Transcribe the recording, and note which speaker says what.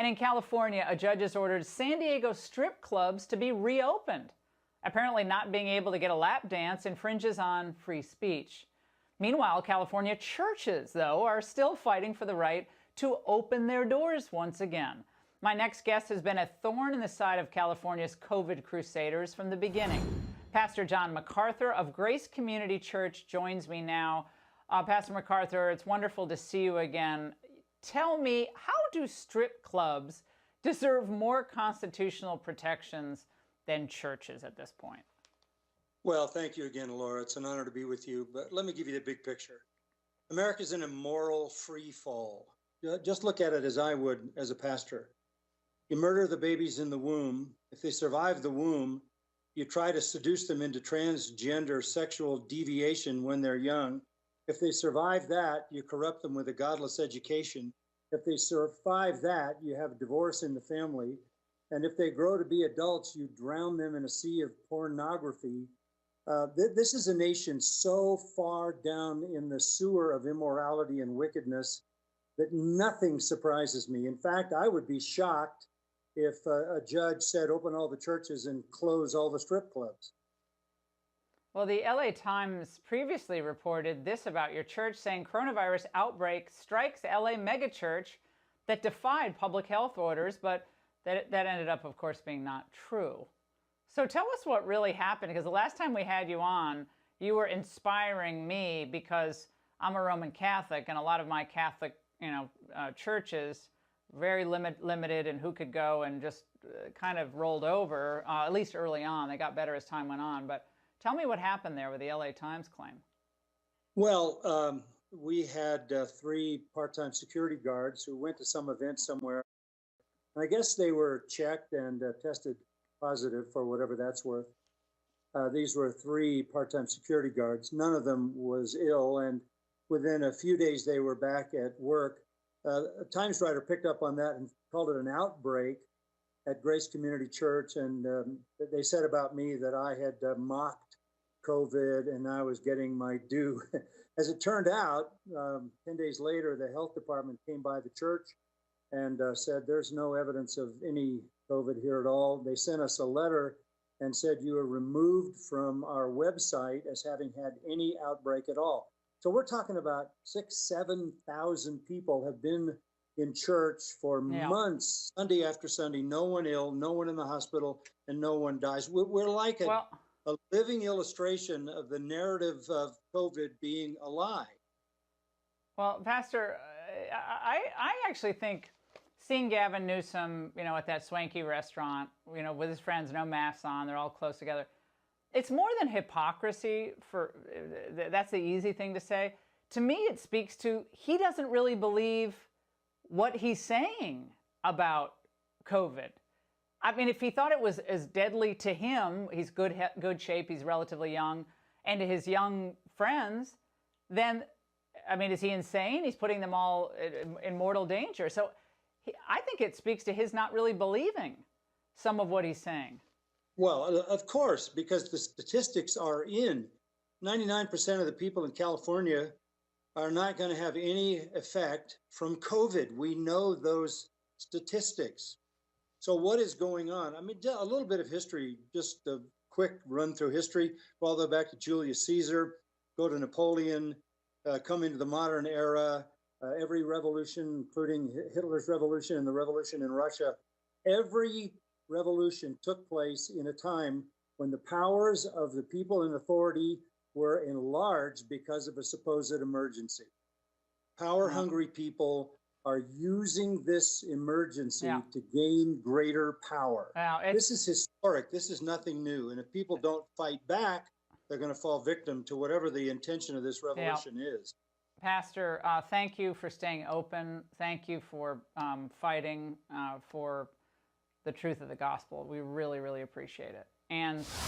Speaker 1: And in California, a judge has ordered San Diego strip clubs to be reopened. Apparently, not being able to get a lap dance infringes on free speech. Meanwhile, California churches, though, are still fighting for the right to open their doors once again. My next guest has been a thorn in the side of California's COVID crusaders from the beginning. Pastor John MacArthur of Grace Community Church joins me now. Pastor MacArthur, it's wonderful to see you again. Tell me, how do strip clubs deserve more constitutional protections than churches at this point?
Speaker 2: Well, thank you again, Laura. It's an honor to be with you. But let me give you the big picture. America's in a moral free fall. Just look at it as I would as a pastor. You murder the babies in the womb. If they survive the womb, you try to seduce them into transgender sexual deviation when they're young. If they survive that, you corrupt them with a godless education. If they survive that, you have divorce in the family. And if they grow to be adults, you drown them in a sea of pornography. This is a nation so far down in the sewer of immorality and wickedness that nothing surprises me. In fact, I would be shocked if a judge said, open all the churches and close all the strip clubs.
Speaker 1: Well, the LA Times previously reported this about your church, saying coronavirus outbreak strikes LA megachurch that defied public health orders, but that ended up, of course, being not true. So tell us what really happened, because the last time we had you on, you were inspiring me because I'm a Roman Catholic, and a lot of my Catholic, churches very limited in who could go, and just kind of rolled over, at least early on. They got better as time went on. But tell me what happened there with the LA Times claim.
Speaker 2: Well, we had 3 part-time security guards who went to some event somewhere. I guess they were checked and tested positive for whatever that's worth. These were 3 part-time security guards. None of them was ill, and within a few days they were back at work. A Times writer picked up on that and called it an outbreak at Grace Community Church, and they said about me that I had mocked COVID and I was getting my due. As it turned out, 10 days later, the health department came by the church and said there's no evidence of any COVID here at all. They sent us a letter and said you are removed from our website as having had any outbreak at all. So we're talking about 6,000-7,000 people have been in church for months, Sunday after Sunday, no one ill, no one in the hospital, and no one dies. We're like a living illustration of the narrative of COVID being a lie.
Speaker 1: Well, Pastor, I actually think seeing Gavin Newsom, at that swanky restaurant, with his friends, no masks on, they're all close together. It's more than hypocrisy. That's the easy thing to say. To me, it speaks to he doesn't really believe what he's saying about COVID. I mean, if he thought it was as deadly to him, he's good shape, he's relatively young, and to his young friends, then, is he insane? He's putting them all in mortal danger. So I think it speaks to his not really believing some of what he's saying.
Speaker 2: Well, of course, because the statistics are in. 99% of the people in California are not going to have any effect from COVID. We know those statistics. So what is going on? A little bit of history, just a quick run through history, all the way back to Julius Caesar, go to Napoleon, come into the modern era, every revolution, including Hitler's revolution and the revolution in Russia, every revolution took place in a time when the powers of the people in authority were enlarged because of a supposed emergency. Power-hungry people are using this emergency to gain greater power. This is historic. This is nothing new. And if people don't fight back, they're going to fall victim to whatever the intention of this revolution is.
Speaker 1: Pastor, thank you for staying open. Thank you for fighting for the truth of the gospel. We really, really appreciate it. And speak